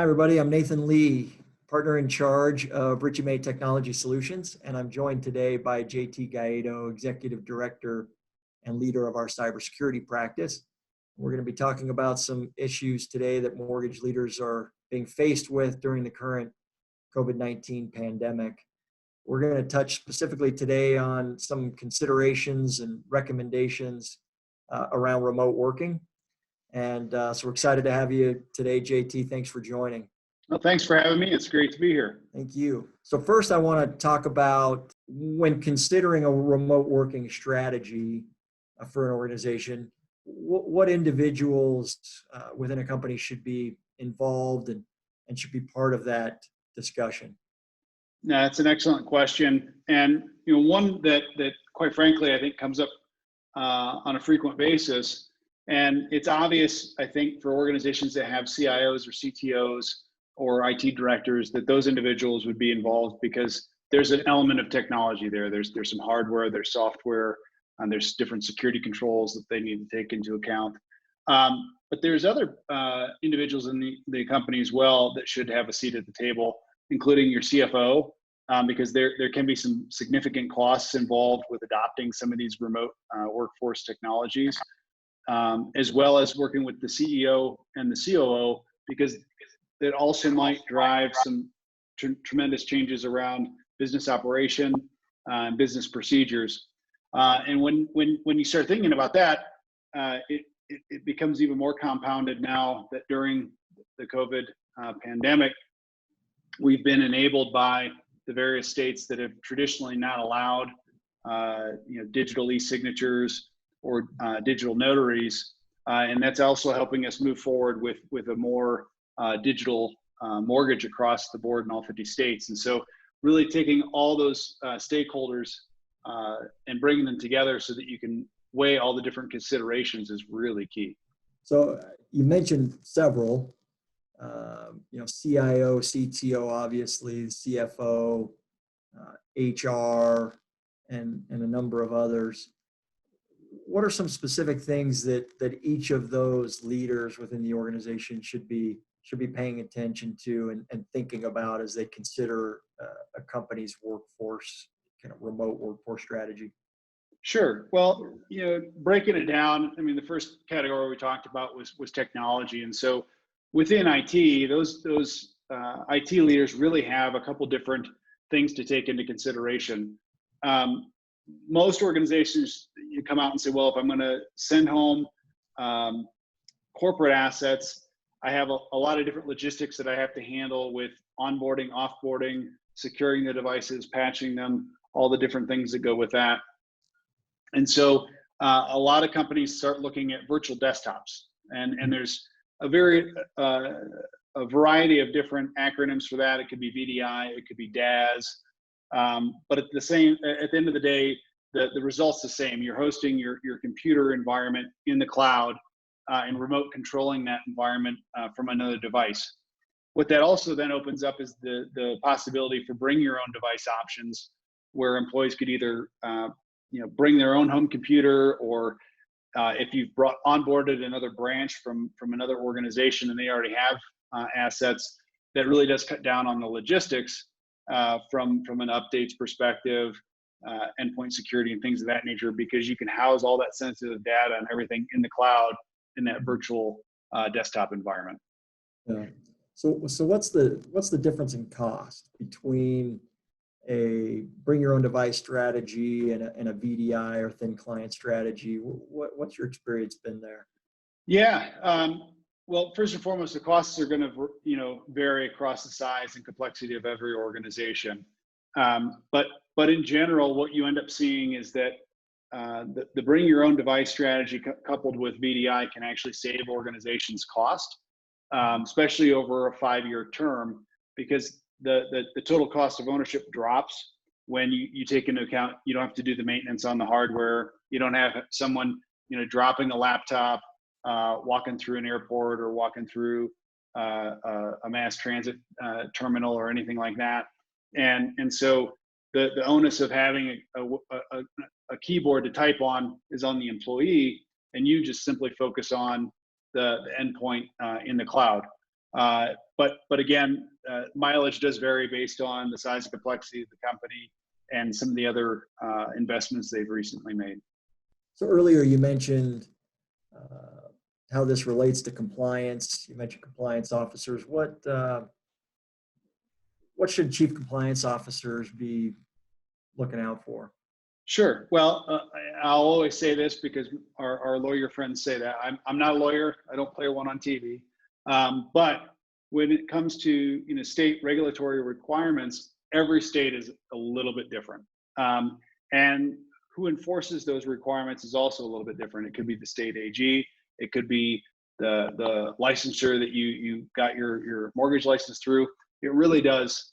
Hi, everybody. I'm Nathan Lee, partner in charge of Richie May Technology Solutions, and I'm joined today by JT Gaietto, Executive Director and leader of our cybersecurity practice. We're going to be talking about some issues today that mortgage leaders are being faced with during the current COVID-19 pandemic. We're going to touch specifically today on some considerations and recommendations around remote working. And so we're excited to have you today, JT. Thanks for joining. Well, thanks for having me. It's great to be here. Thank you. So first, I want to talk about when considering a remote working strategy for an organization, what individuals within a company should be involved and should be part of that discussion? No, it's an excellent question. And one that quite frankly, I think comes up on a frequent basis. And it's obvious, I think, for organizations that have CIOs or CTOs or IT directors that those individuals would be involved because there's an element of technology there. There's some hardware, there's software, and there's different security controls that they need to take into account. But there's other individuals in the company as well that should have a seat at the table, including your CFO, because there can be some significant costs involved with adopting some of these remote workforce technologies. As well as working with the CEO and the COO, because that also might drive some tremendous changes around business operation and business procedures. And when you start thinking about that, it becomes even more compounded now that during the COVID pandemic, we've been enabled by the various states that have traditionally not allowed digital e-signatures or digital notaries, and that's also helping us move forward with a more digital mortgage across the board in all 50 states. And so really taking all those stakeholders and bringing them together so that you can weigh all the different considerations is really key. So you mentioned several, CIO, CTO, obviously, CFO, HR, and a number of others. What are some specific things that each of those leaders within the organization should be paying attention to and thinking about as they consider a company's workforce, kind of remote workforce strategy? Sure. Well, breaking it down, I mean, the first category we talked about was technology, and so within IT, those IT leaders really have a couple different things to take into consideration. Most organizations, you come out and say, well, if I'm going to send home corporate assets, I have a lot of different logistics that I have to handle with onboarding, offboarding, securing the devices, patching them, all the different things that go with that. And so a lot of companies start looking at virtual desktops, and there's a variety of different acronyms for that. It could be VDI, it could be DAS. But at the end of the day, the result's the same. You're hosting your computer environment in the cloud and remote controlling that environment from another device. What that also then opens up is the possibility for bring your own device options, where employees could either bring their own home computer, or if you've onboarded another branch from another organization and they already have assets, that really does cut down on the logistics from an updates perspective, endpoint security and things of that nature, because you can house all that sensitive data and everything in the cloud in that virtual desktop environment. Yeah. So what's the difference in cost between a bring your own device strategy and a VDI or thin client strategy? What's your experience been there? Yeah. Well, first and foremost, the costs are going to vary across the size and complexity of every organization. But in general, what you end up seeing is that the bring your own device strategy coupled with VDI can actually save organizations cost, especially over a 5-year term, because the total cost of ownership drops when you take into account you don't have to do the maintenance on the hardware. You don't have someone dropping a laptop, walking through an airport or walking through a mass transit terminal or anything like that. And so the onus of having a keyboard to type on is on the employee, and you just simply focus on the endpoint in the cloud. But again, mileage does vary based on the size and complexity of the company and some of the other investments they've recently made. So earlier you mentioned how this relates to compliance. You mentioned compliance officers. What should chief compliance officers be looking out for? Sure. Well, I'll always say this because our lawyer friends say that. I'm not a lawyer. I don't play one on TV. But when it comes to state regulatory requirements, every state is a little bit different. And who enforces those requirements is also a little bit different. It could be the state AG. It could be the licensure that you got your mortgage license through. It really does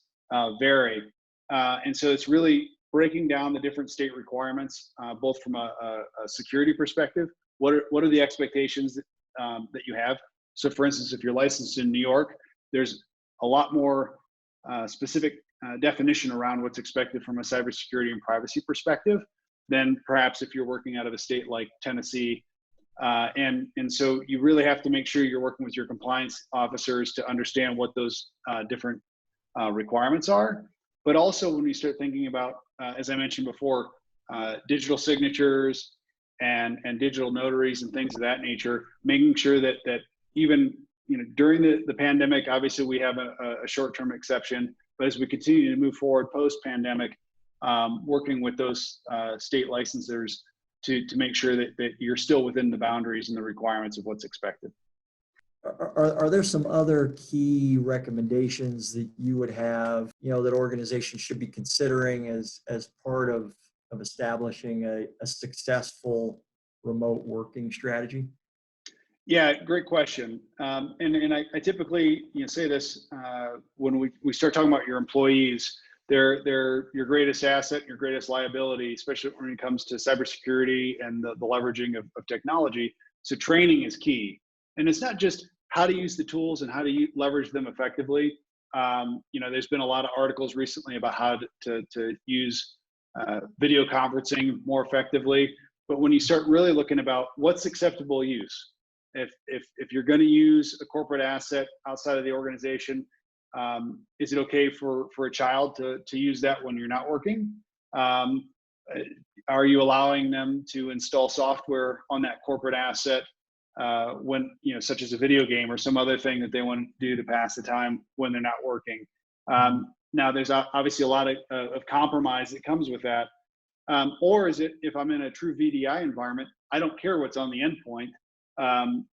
vary. And so it's really breaking down the different state requirements, both from a security perspective. What are the expectations that you have? So for instance, if you're licensed in New York, there's a lot more specific definition around what's expected from a cybersecurity and privacy perspective than perhaps if you're working out of a state like Tennessee. And so you really have to make sure you're working with your compliance officers to understand what those different requirements are. But also when we start thinking about, as I mentioned before, digital signatures and digital notaries and things of that nature, making sure that even during the pandemic, obviously we have a short-term exception, but as we continue to move forward post-pandemic, working with those state licensors to make sure that you're still within the boundaries and the requirements of what's expected. Are there some other key recommendations that you would have, that organizations should be considering as part of establishing a successful remote working strategy? Yeah, great question. And I typically say this when we start talking about your employees. They're your greatest asset, your greatest liability, especially when it comes to cybersecurity and the leveraging of technology. So training is key. And it's not just how to use the tools and how to leverage them effectively. There's been a lot of articles recently about how to use video conferencing more effectively. But when you start really looking about what's acceptable use, if you're going to use a corporate asset outside of the organization, is it okay for a child to use that when you're not working? Are you allowing them to install software on that corporate asset when such as a video game or some other thing that they want to do to pass the time when they're not working? Now there's obviously a lot of compromise that comes with that. Or is it, if I'm in a true VDI environment, I don't care what's on the endpoint.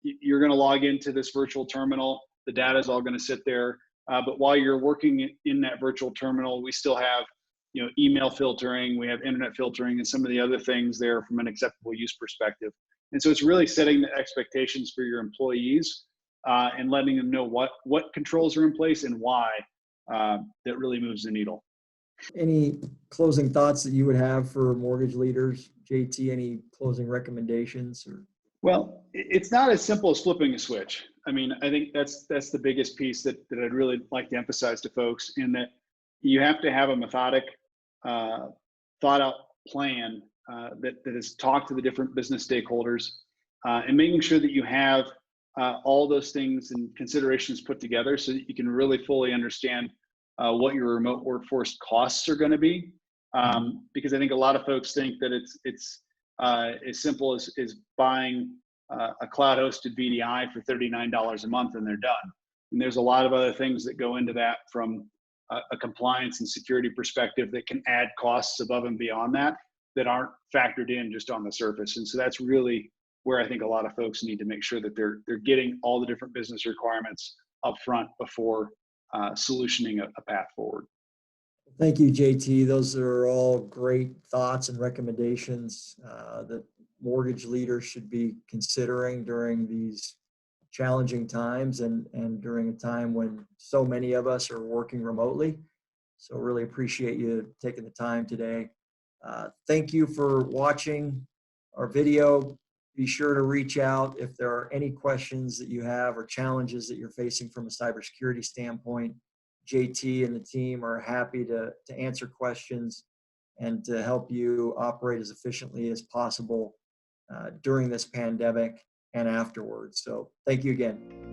You're going to log into this virtual terminal. The data is all going to sit there. But while you're working in that virtual terminal, we still have email filtering, we have internet filtering, and some of the other things there from an acceptable use perspective. And so it's really setting the expectations for your employees and letting them know what controls are in place and why that really moves the needle. Any closing thoughts that you would have for mortgage leaders, JT? Any closing recommendations? Well, it's not as simple as flipping a switch. I mean, I think that's the biggest piece that I'd really like to emphasize to folks, in that you have to have a methodic, thought out plan that has talked to the different business stakeholders and making sure that you have all those things and considerations put together so that you can really fully understand what your remote workforce costs are going to be. Because I think a lot of folks think that it's as simple as buying a cloud hosted VDI for $39 a month and they're done. And there's a lot of other things that go into that from a compliance and security perspective that can add costs above and beyond that aren't factored in just on the surface. And so that's really where I think a lot of folks need to make sure that they're getting all the different business requirements up front before solutioning a path forward. Thank you, JT. Those are all great thoughts and recommendations that mortgage leaders should be considering during these challenging times and during a time when so many of us are working remotely. So really appreciate you taking the time today. Thank you for watching our video. Be sure to reach out if there are any questions that you have or challenges that you're facing from a cybersecurity standpoint. JT and the team are happy to answer questions and to help you operate as efficiently as possible during this pandemic and afterwards. So thank you again.